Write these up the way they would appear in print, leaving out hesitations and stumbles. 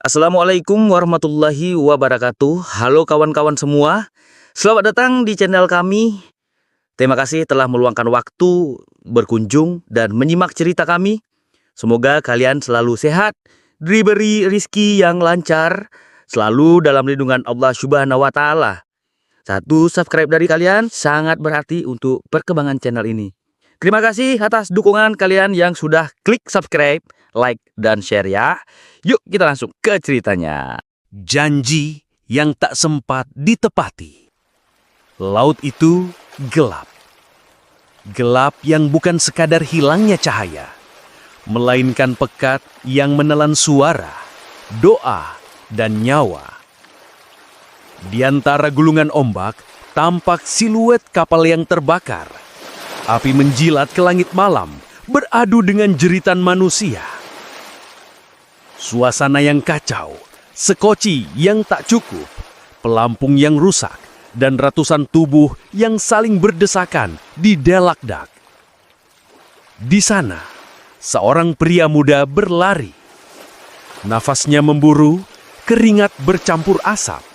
Assalamualaikum warahmatullahi wabarakatuh. Halo kawan-kawan semua. Selamat datang di channel kami. Terima kasih telah meluangkan waktu berkunjung dan menyimak cerita kami. Semoga kalian selalu sehat, diberi rizki yang lancar, selalu dalam lindungan Allah Subhanahu wa Ta'ala. Satu subscribe dari kalian sangat berarti untuk perkembangan channel ini. Terima kasih atas dukungan kalian yang sudah klik subscribe, like, dan share ya. Yuk kita langsung ke ceritanya. Janji yang tak sempat ditepati. Laut itu gelap. Gelap yang bukan sekadar hilangnya cahaya, melainkan pekat yang menelan suara, doa, dan nyawa. Di antara gulungan ombak, tampak siluet kapal yang terbakar. Api menjilat ke langit malam, beradu dengan jeritan manusia. Suasana yang kacau, sekoci yang tak cukup, pelampung yang rusak, dan ratusan tubuh yang saling berdesakan di delakdak. Di sana, seorang pria muda berlari. Nafasnya memburu, keringat bercampur asap.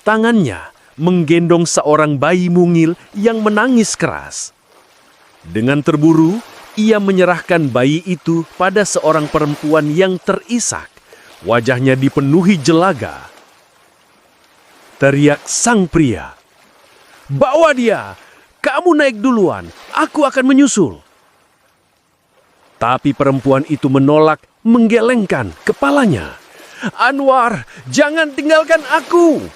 Tangannya menggendong seorang bayi mungil yang menangis keras. Dengan terburu, ia menyerahkan bayi itu pada seorang perempuan yang terisak. Wajahnya dipenuhi jelaga. Teriak sang pria, "Bawa dia! Kamu naik duluan, aku akan menyusul." Tapi perempuan itu menolak, menggelengkan kepalanya. "Anwar, jangan tinggalkan aku!"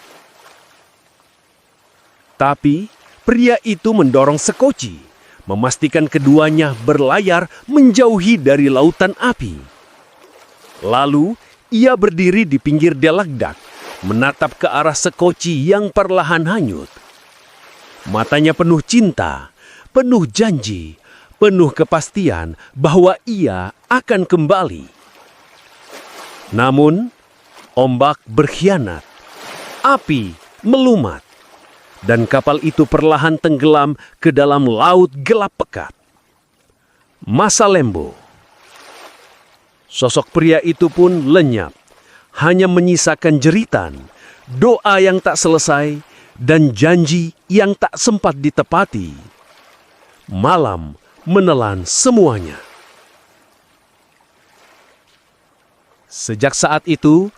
Tapi pria itu mendorong sekoci, memastikan keduanya berlayar menjauhi dari lautan api. Lalu ia berdiri di pinggir delakdak, menatap ke arah sekoci yang perlahan hanyut. Matanya penuh cinta, penuh janji, penuh kepastian bahwa ia akan kembali. Namun, ombak berkhianat, api melumat, dan kapal itu perlahan tenggelam ke dalam laut gelap pekat. Masa Lembo. Sosok pria itu pun lenyap, hanya menyisakan jeritan, doa yang tak selesai, dan janji yang tak sempat ditepati. Malam menelan semuanya. Sejak saat itu,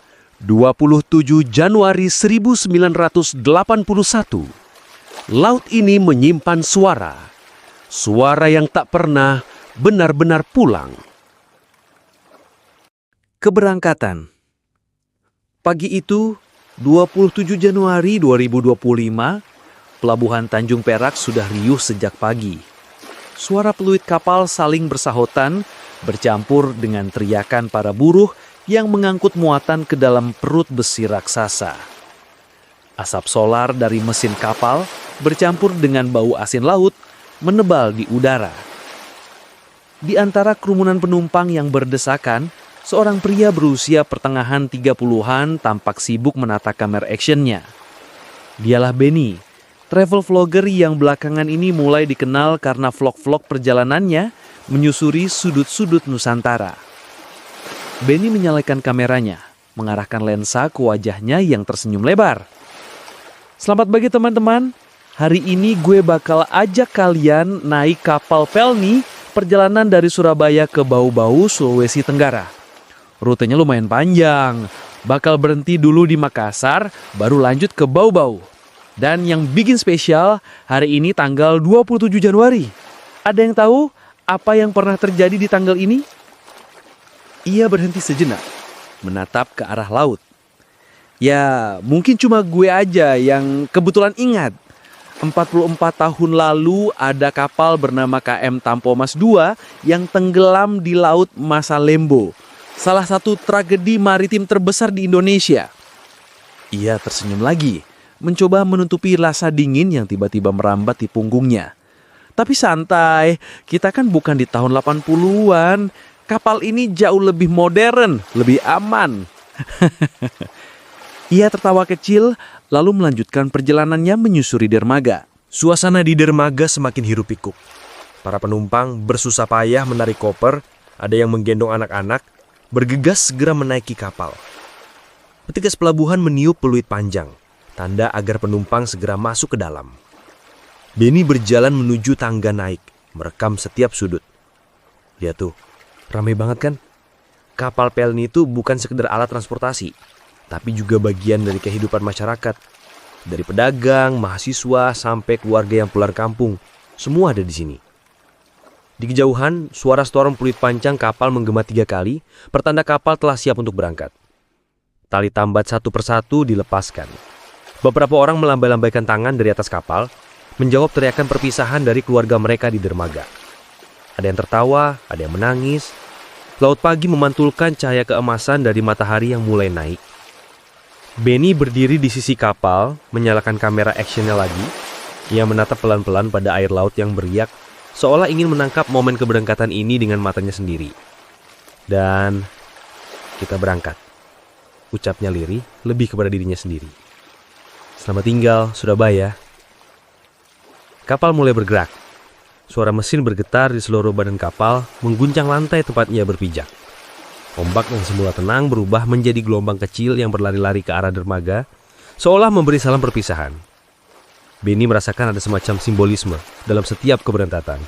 27 Januari 1981, laut ini menyimpan suara. Suara yang tak pernah benar-benar pulang. Keberangkatan. Pagi itu, 27 Januari 2025, Pelabuhan Tanjung Perak sudah riuh sejak pagi. Suara peluit kapal saling bersahutan, bercampur dengan teriakan para buruh yang mengangkut muatan ke dalam perut besi raksasa. Asap solar dari mesin kapal bercampur dengan bau asin laut menebal di udara. Di antara kerumunan penumpang yang berdesakan, seorang pria berusia pertengahan 30-an tampak sibuk menata kamera actionnya. Dialah Benny, travel vlogger yang belakangan ini mulai dikenal karena vlog-vlog perjalanannya menyusuri sudut-sudut Nusantara. Benny menyalakan kameranya, mengarahkan lensa ke wajahnya yang tersenyum lebar. "Selamat pagi teman-teman, hari ini gue bakal ajak kalian naik kapal Pelni perjalanan dari Surabaya ke Bau-Bau, Sulawesi Tenggara. Rutenya lumayan panjang, bakal berhenti dulu di Makassar, baru lanjut ke Bau-Bau. Dan yang bikin spesial, hari ini tanggal 27 Januari. Ada yang tahu apa yang pernah terjadi di tanggal ini?" Ia berhenti sejenak, menatap ke arah laut. "Ya, mungkin cuma gue aja yang kebetulan ingat. 44 tahun lalu ada kapal bernama KM Tampomas II yang tenggelam di Laut Masa Lembo, salah satu tragedi maritim terbesar di Indonesia." Ia tersenyum lagi, mencoba menutupi rasa dingin yang tiba-tiba merambat di punggungnya. "Tapi santai, kita kan bukan di tahun 80-an. Kapal ini jauh lebih modern, lebih aman." Ia tertawa kecil, lalu melanjutkan perjalanannya menyusuri dermaga. Suasana di dermaga semakin hiruk-pikuk. Para penumpang bersusah payah menarik koper, ada yang menggendong anak-anak, bergegas segera menaiki kapal. Petugas pelabuhan meniup peluit panjang, tanda agar penumpang segera masuk ke dalam. Benny berjalan menuju tangga naik, merekam setiap sudut. Lihat tuh, ramai banget kan? Kapal Pelni itu bukan sekedar alat transportasi, tapi juga bagian dari kehidupan masyarakat. Dari pedagang, mahasiswa, sampai keluarga yang pulang kampung, semua ada di sini. Di kejauhan, suara storm peluit panjang kapal menggema 3 kali, pertanda kapal telah siap untuk berangkat. Tali tambat satu persatu dilepaskan. Beberapa orang melambai-lambaikan tangan dari atas kapal, menjawab teriakan perpisahan dari keluarga mereka di dermaga. Ada yang tertawa, ada yang menangis. Laut pagi memantulkan cahaya keemasan dari matahari yang mulai naik. Benny berdiri di sisi kapal, menyalakan kamera actionnya lagi. Ia menatap pelan-pelan pada air laut yang beriak, seolah ingin menangkap momen keberangkatan ini dengan matanya sendiri. Dan kita berangkat. Ucapnya lirih, lebih kepada dirinya sendiri. Selamat tinggal, Surabaya. Kapal mulai bergerak. Suara mesin bergetar di seluruh badan kapal, mengguncang lantai tempat ia berpijak. Ombak yang semula tenang berubah menjadi gelombang kecil yang berlari-lari ke arah dermaga, seolah memberi salam perpisahan. Benny merasakan ada semacam simbolisme dalam setiap keberangkatan.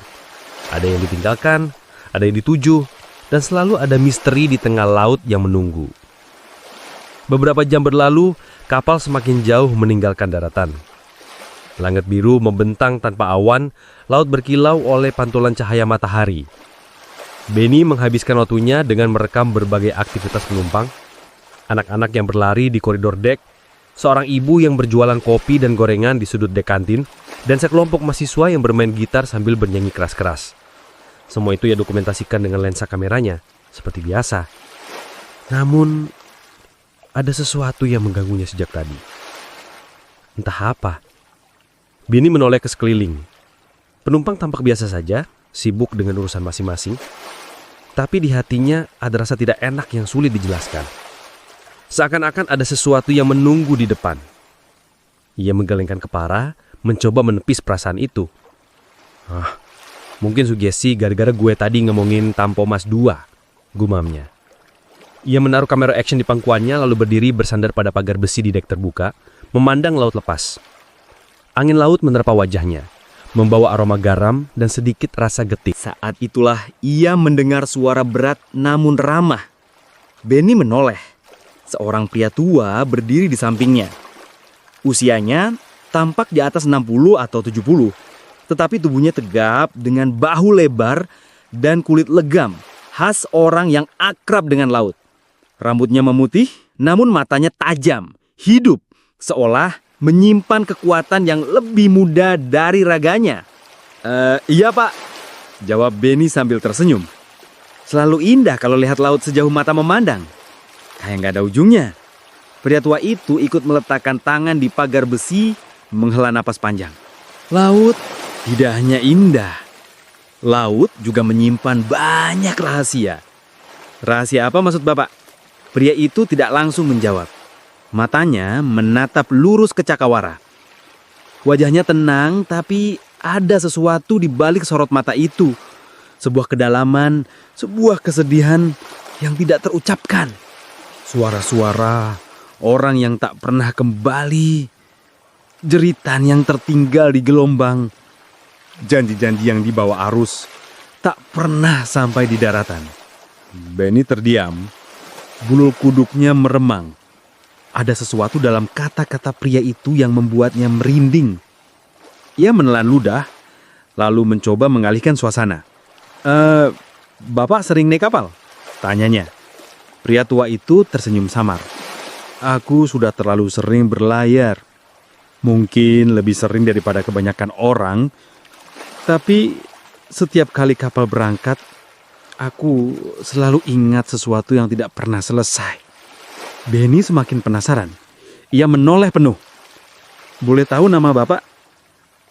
Ada yang ditinggalkan, ada yang dituju, dan selalu ada misteri di tengah laut yang menunggu. Beberapa jam berlalu, kapal semakin jauh meninggalkan daratan. Langit biru membentang tanpa awan, laut berkilau oleh pantulan cahaya matahari. Benny menghabiskan waktunya dengan merekam berbagai aktivitas penumpang. Anak-anak yang berlari di koridor dek, seorang ibu yang berjualan kopi dan gorengan di sudut dek kantin, dan sekelompok mahasiswa yang bermain gitar sambil bernyanyi keras-keras. Semua itu ia dokumentasikan dengan lensa kameranya, seperti biasa. Namun, ada sesuatu yang mengganggunya sejak tadi. Entah apa. Benny menoleh ke sekeliling. Penumpang tampak biasa saja, sibuk dengan urusan masing-masing. Tapi di hatinya ada rasa tidak enak yang sulit dijelaskan. Seakan-akan ada sesuatu yang menunggu di depan. Ia menggelengkan kepala, mencoba menepis perasaan itu. Mungkin sugesti gara-gara gue tadi ngomongin Tampomas 2, gumamnya. Ia menaruh kamera action di pangkuannya lalu berdiri bersandar pada pagar besi di dek terbuka, memandang laut lepas. Angin laut menerpa wajahnya, membawa aroma garam dan sedikit rasa getir. Saat itulah ia mendengar suara berat namun ramah. Benny menoleh. Seorang pria tua berdiri di sampingnya. Usianya tampak di atas 60 atau 70, tetapi tubuhnya tegap dengan bahu lebar dan kulit legam, khas orang yang akrab dengan laut. Rambutnya memutih, namun matanya tajam, hidup, seolah menyimpan kekuatan yang lebih muda dari raganya. Iya pak, jawab Benny sambil tersenyum. Selalu indah kalau lihat laut sejauh mata memandang. Kayak nggak ada ujungnya. Pria tua itu ikut meletakkan tangan di pagar besi, menghela napas panjang. Laut tidak hanya indah. Laut juga menyimpan banyak rahasia. Rahasia apa maksud bapak? Pria itu tidak langsung menjawab. Matanya menatap lurus ke cakrawala. Wajahnya tenang, tapi ada sesuatu di balik sorot mata itu. Sebuah kedalaman, sebuah kesedihan yang tidak terucapkan. Suara-suara orang yang tak pernah kembali. Jeritan yang tertinggal di gelombang. Janji-janji yang dibawa arus tak pernah sampai di daratan. Benny terdiam. Bulu kuduknya meremang. Ada sesuatu dalam kata-kata pria itu yang membuatnya merinding. Ia menelan ludah, lalu mencoba mengalihkan suasana. Bapak sering naik kapal? Tanyanya. Pria tua itu tersenyum samar. Aku sudah terlalu sering berlayar. Mungkin lebih sering daripada kebanyakan orang. Tapi setiap kali kapal berangkat, aku selalu ingat sesuatu yang tidak pernah selesai. Benny semakin penasaran. Ia menoleh penuh. Boleh tahu nama bapak?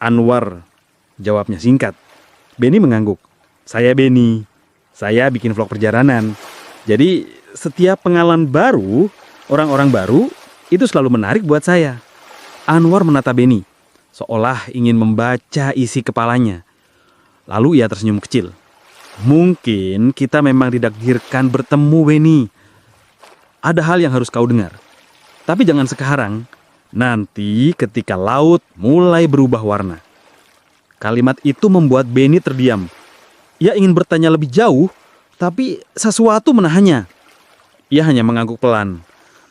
Anwar, jawabnya singkat. Benny mengangguk. Saya Benny. Saya bikin vlog perjalanan. Jadi setiap pengalaman baru, orang-orang baru, itu selalu menarik buat saya. Anwar menatap Benny, seolah ingin membaca isi kepalanya. Lalu ia tersenyum kecil. Mungkin kita memang ditakdirkan bertemu, Benny. Ada hal yang harus kau dengar. Tapi jangan sekarang, nanti ketika laut mulai berubah warna. Kalimat itu membuat Benny terdiam. Ia ingin bertanya lebih jauh, tapi sesuatu menahannya. Ia hanya mengangguk pelan,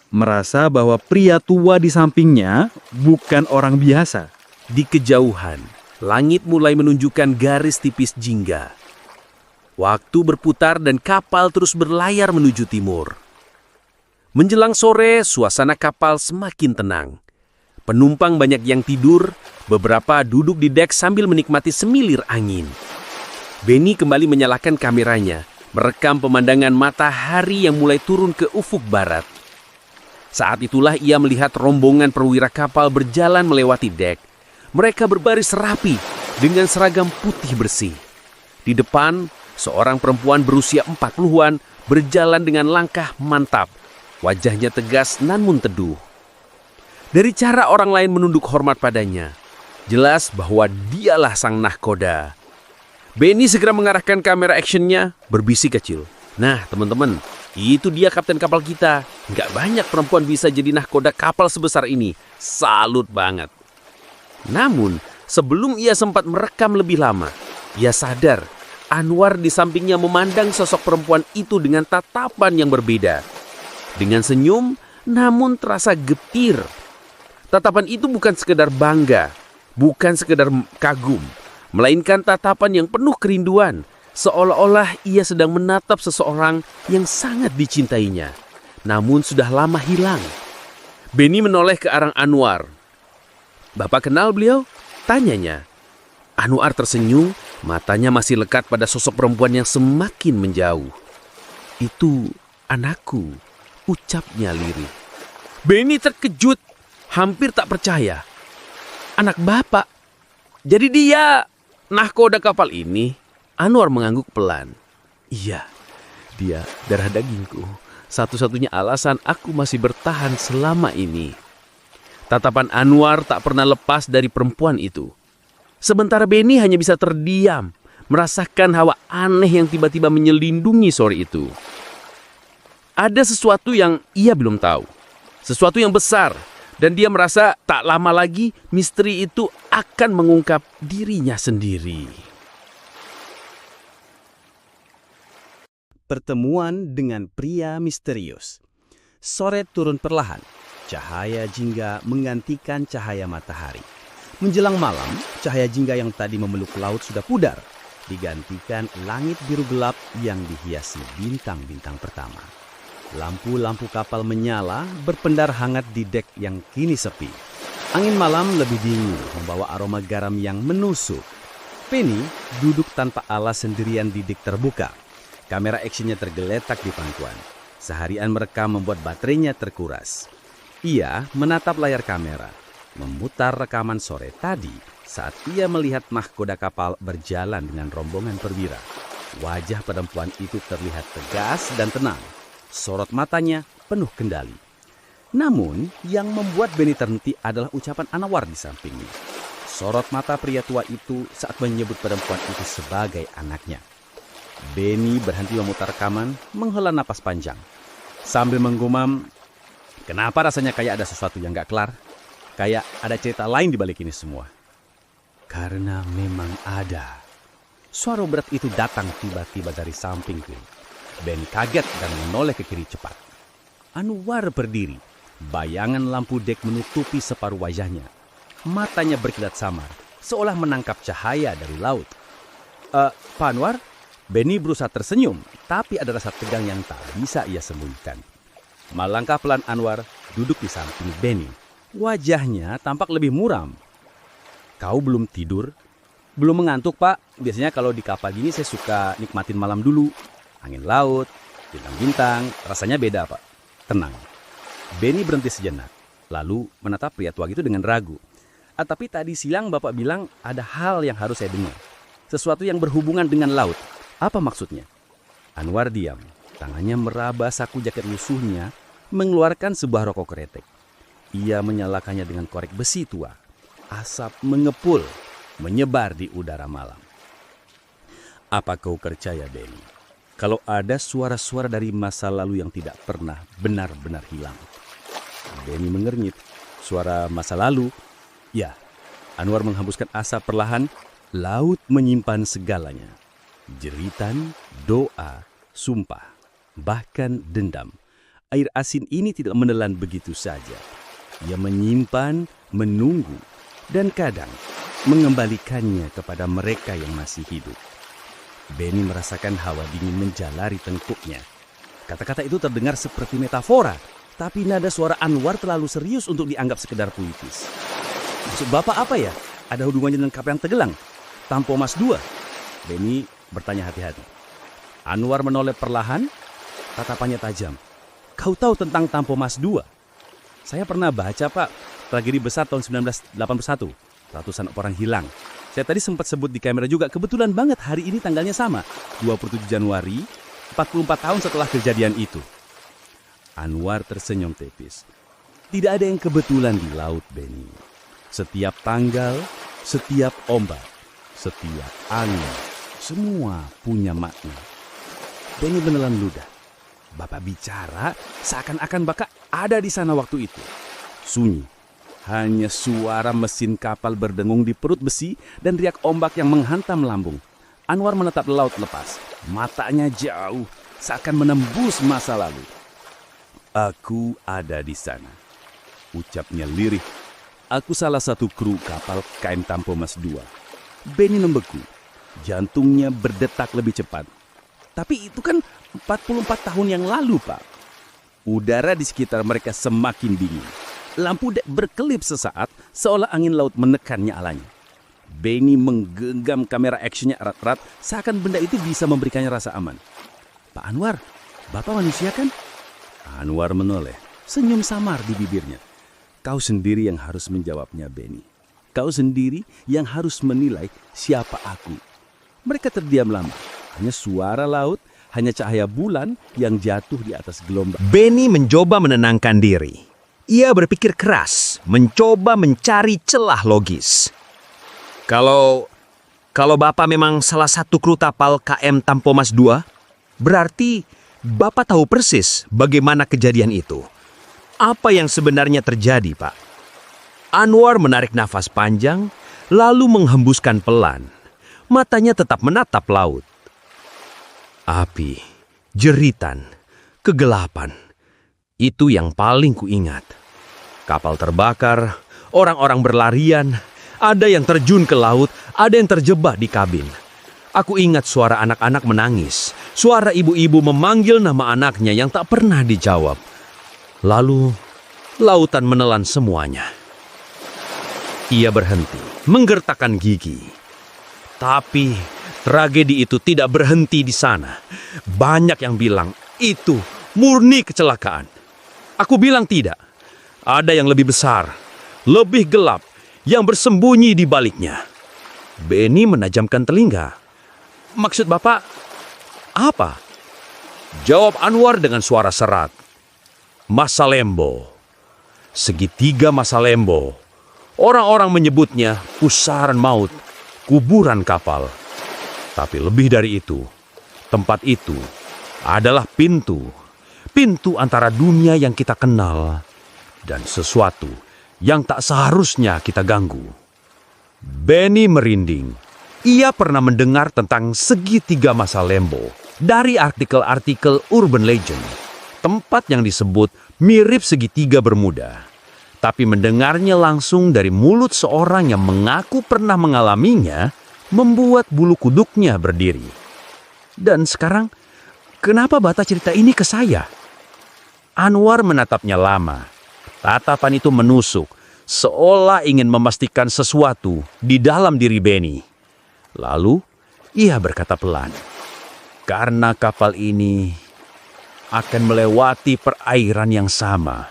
merasa bahwa pria tua di sampingnya bukan orang biasa. Di kejauhan, langit mulai menunjukkan garis tipis jingga. Waktu berputar dan kapal terus berlayar menuju timur. Menjelang sore, suasana kapal semakin tenang. Penumpang banyak yang tidur, beberapa duduk di dek sambil menikmati semilir angin. Benny kembali menyalakan kameranya, merekam pemandangan matahari yang mulai turun ke ufuk barat. Saat itulah ia melihat rombongan perwira kapal berjalan melewati dek. Mereka berbaris rapi dengan seragam putih bersih. Di depan, seorang perempuan berusia 40-an berjalan dengan langkah mantap. Wajahnya tegas namun teduh. Dari cara orang lain menunduk hormat padanya, jelas bahwa dialah sang nahkoda. Benny segera mengarahkan kamera actionnya, berbisik kecil. Nah teman-teman, itu dia kapten kapal kita. Nggak banyak perempuan bisa jadi nahkoda kapal sebesar ini. Salut banget. Namun, sebelum ia sempat merekam lebih lama, ia sadar Anwar di sampingnya memandang sosok perempuan itu dengan tatapan yang berbeda. Dengan senyum, namun terasa getir. Tatapan itu bukan sekedar bangga, bukan sekedar kagum, melainkan tatapan yang penuh kerinduan, seolah-olah ia sedang menatap seseorang yang sangat dicintainya, namun sudah lama hilang. Benny menoleh ke arah Anwar. "Bapak kenal beliau?" tanyanya. Anwar tersenyum, matanya masih lekat pada sosok perempuan yang semakin menjauh. "Itu anakku," ucapnya lirih. Benny terkejut, hampir tak percaya. "Anak bapak? Jadi dia nahkoda kapal ini?" Anwar mengangguk pelan. "Iya, dia darah dagingku. Satu-satunya alasan aku masih bertahan selama ini." Tatapan Anwar tak pernah lepas dari perempuan itu. Sementara Benny hanya bisa terdiam, merasakan hawa aneh yang tiba-tiba menyelindungi sore itu. Ada sesuatu yang ia belum tahu. Sesuatu yang besar. Dan dia merasa tak lama lagi misteri itu akan mengungkap dirinya sendiri. Pertemuan dengan pria misterius. Sore turun perlahan. Cahaya jingga menggantikan cahaya matahari. Menjelang malam, cahaya jingga yang tadi memeluk laut sudah pudar. Digantikan langit biru gelap yang dihiasi bintang-bintang pertama. Lampu-lampu kapal menyala, berpendar hangat di dek yang kini sepi. Angin malam lebih dingin, membawa aroma garam yang menusuk. Benny duduk tanpa alas sendirian di dek terbuka. Kamera actionnya tergeletak di pangkuan. Seharian merekam membuat baterainya terkuras. Ia menatap layar kamera, memutar rekaman sore tadi saat ia melihat nahkoda kapal berjalan dengan rombongan perwira. Wajah perempuan itu terlihat tegas dan tenang. Sorot matanya penuh kendali. Namun, yang membuat Benny terhenti adalah ucapan Anwar di sampingnya. Sorot mata pria tua itu saat menyebut perempuan itu sebagai anaknya. Benny berhenti memutar rekaman, menghela napas panjang. Sambil menggumam, kenapa rasanya kayak ada sesuatu yang gak kelar? Kayak ada cerita lain di balik ini semua. Karena memang ada. Suara berat itu datang tiba-tiba dari samping kiri. Benny kaget dan menoleh ke kiri cepat. Anwar berdiri. Bayangan lampu dek menutupi separuh wajahnya. Matanya berkilat samar, seolah menangkap cahaya dari laut. Pak Anwar? Benny berusaha tersenyum, tapi ada rasa tegang yang tak bisa ia sembunyikan. Melangkah pelan Anwar duduk di samping Benny. Wajahnya tampak lebih muram. Kau belum tidur? Belum mengantuk, Pak. Biasanya kalau di kapal gini saya suka nikmatin malam dulu. Angin laut, bintang-bintang, rasanya beda, Pak. Tenang. Benny berhenti sejenak, lalu menatap pria tua itu dengan ragu. Tapi tadi siang Bapak bilang ada hal yang harus saya dengar. Sesuatu yang berhubungan dengan laut. Apa maksudnya? Anwar diam. Tangannya meraba saku jaket musuhnya, mengeluarkan sebuah rokok kretek. Ia menyalakannya dengan korek besi tua. Asap mengepul, menyebar di udara malam. Apa kau percaya, Benny? Kalau ada suara-suara dari masa lalu yang tidak pernah benar-benar hilang. Benny mengernyit. Suara masa lalu. Ya, Anwar menghembuskan asap perlahan. Laut menyimpan segalanya. Jeritan, doa, sumpah, bahkan dendam. Air asin ini tidak menelan begitu saja. Ia menyimpan, menunggu, dan kadang mengembalikannya kepada mereka yang masih hidup. Benny merasakan hawa dingin menjalari tengkuknya. Kata-kata itu terdengar seperti metafora, tapi nada suara Anwar terlalu serius untuk dianggap sekedar puitis. Maksud Bapak apa ya? Ada hubungannya dengan kapal yang tenggelam? Tampo Mas II? Benny bertanya hati-hati. Anwar menoleh perlahan, tatapannya tajam. Kau tahu tentang Tampo Mas II? Saya pernah baca, Pak, tragedi besar tahun 1981. Ratusan orang hilang. Saya tadi sempat sebut di kamera juga, kebetulan banget hari ini tanggalnya sama. 27 Januari, 44 tahun setelah kejadian itu. Anwar tersenyum tipis. Tidak ada yang kebetulan di laut, Benny. Setiap tanggal, setiap ombak, setiap angin, semua punya makna. Benny menelan ludah. Bapak bicara seakan-akan Bapak ada di sana waktu itu. Sunyi. Hanya suara mesin kapal berdengung di perut besi dan riak ombak yang menghantam lambung. Anwar menatap laut lepas. Matanya jauh, seakan menembus masa lalu. Aku ada di sana. Ucapnya lirih. Aku salah satu kru kapal KM Tampo Mas II. Benny membeku. Jantungnya berdetak lebih cepat. Tapi itu kan 44 tahun yang lalu, Pak. Udara di sekitar mereka semakin dingin. Lampu berkelip sesaat, seolah angin laut menekan nyalanya. Benny menggenggam kamera actionnya erat-erat, seakan benda itu bisa memberikannya rasa aman. Pak Anwar, Bapak manusia kan? Anwar menoleh, senyum samar di bibirnya. Kau sendiri yang harus menjawabnya, Benny. Kau sendiri yang harus menilai siapa aku. Mereka terdiam lama. Hanya suara laut, hanya cahaya bulan yang jatuh di atas gelombang. Benny mencoba menenangkan diri. Ia berpikir keras, mencoba mencari celah logis. Kalau Bapak memang salah satu kru kapal KM Tampo Mas II, berarti Bapak tahu persis bagaimana kejadian itu. Apa yang sebenarnya terjadi, Pak? Anwar menarik nafas panjang, lalu menghembuskan pelan. Matanya tetap menatap laut. Api, jeritan, kegelapan. Itu yang paling kuingat. Kapal terbakar, orang-orang berlarian, ada yang terjun ke laut, ada yang terjebak di kabin. Aku ingat suara anak-anak menangis, suara ibu-ibu memanggil nama anaknya yang tak pernah dijawab. Lalu, lautan menelan semuanya. Ia berhenti, menggertakkan gigi. Tapi, tragedi itu tidak berhenti di sana. Banyak yang bilang, itu murni kecelakaan. Aku bilang tidak. Ada yang lebih besar, lebih gelap, yang bersembunyi di baliknya. Benny menajamkan telinga. Maksud Bapak, apa? Jawab Anwar dengan suara serak. Masalembo. Segitiga Masalembo. Orang-orang menyebutnya pusaran maut, kuburan kapal. Tapi lebih dari itu, tempat itu adalah pintu antara dunia yang kita kenal dan sesuatu yang tak seharusnya kita ganggu. Benny merinding. Ia pernah mendengar tentang segitiga Masalembo dari artikel-artikel urban legend. Tempat yang disebut mirip segitiga Bermuda. Tapi mendengarnya langsung dari mulut seorang yang mengaku pernah mengalaminya membuat bulu kuduknya berdiri. Dan sekarang, kenapa Bapak cerita ini ke saya? Anwar menatapnya lama. Tatapan itu menusuk, seolah ingin memastikan sesuatu di dalam diri Benny. Lalu, ia berkata pelan, karena kapal ini akan melewati perairan yang sama.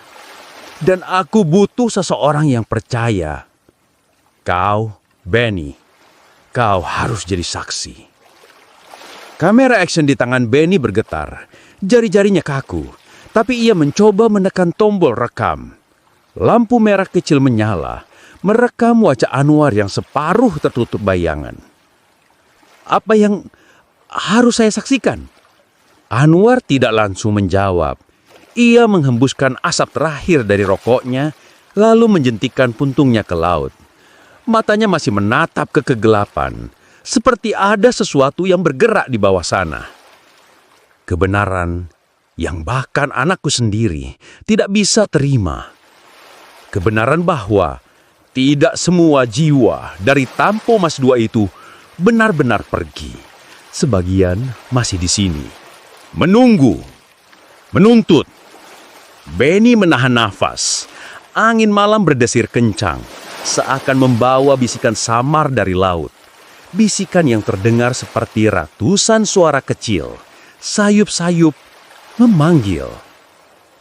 Dan aku butuh seseorang yang percaya. Kau, Benny, kau harus jadi saksi. Kamera action di tangan Benny bergetar. Jari-jarinya kaku. Tapi ia mencoba menekan tombol rekam. Lampu merah kecil menyala, merekam wajah Anwar yang separuh tertutup bayangan. Apa yang harus saya saksikan? Anwar tidak langsung menjawab. Ia menghembuskan asap terakhir dari rokoknya, lalu menjentikkan puntungnya ke laut. Matanya masih menatap ke kegelapan, seperti ada sesuatu yang bergerak di bawah sana. Kebenaran yang bahkan anakku sendiri tidak bisa terima. Kebenaran bahwa tidak semua jiwa dari Tampo Mas Dua itu benar-benar pergi. Sebagian masih di sini, menunggu, menuntut. Benny menahan nafas. Angin malam berdesir kencang, seakan membawa bisikan samar dari laut. Bisikan yang terdengar seperti ratusan suara kecil, sayup-sayup, memanggil.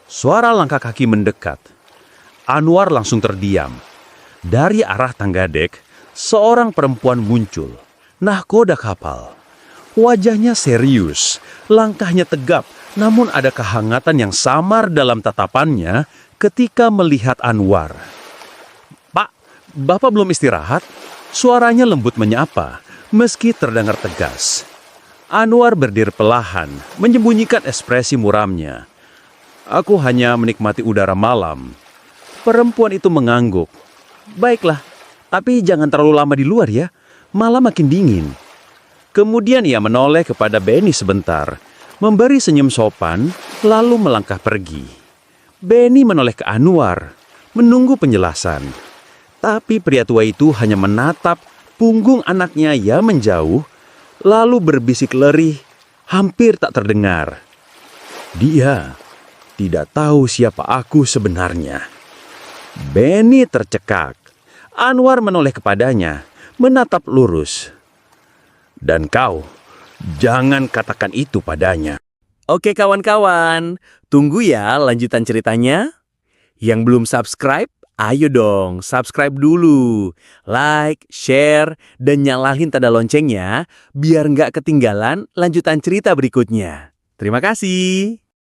Suara langkah kaki mendekat. Anwar langsung terdiam. Dari arah tangga dek, seorang perempuan muncul, nahkoda kapal. Wajahnya serius, langkahnya tegap, namun ada kehangatan yang samar dalam tatapannya ketika melihat Anwar. "Pak, Bapak belum istirahat?" Suaranya lembut menyapa, meski terdengar tegas. Anwar berdiri perlahan, menyembunyikan ekspresi muramnya. "Aku hanya menikmati udara malam." Perempuan itu mengangguk. "Baiklah, tapi jangan terlalu lama di luar ya, malam makin dingin." Kemudian ia menoleh kepada Benny sebentar, memberi senyum sopan, lalu melangkah pergi. Benny menoleh ke Anwar, menunggu penjelasan. Tapi pria tua itu hanya menatap punggung anaknya yang menjauh, lalu berbisik lerih, hampir tak terdengar. "Dia tidak tahu siapa aku sebenarnya." Benny tercekak. Anwar menoleh kepadanya, menatap lurus. "Dan kau, jangan katakan itu padanya." Oke kawan-kawan, tunggu ya lanjutan ceritanya. Yang belum subscribe, ayo dong subscribe dulu. Like, share, dan nyalain tanda loncengnya biar nggak ketinggalan lanjutan cerita berikutnya. Terima kasih.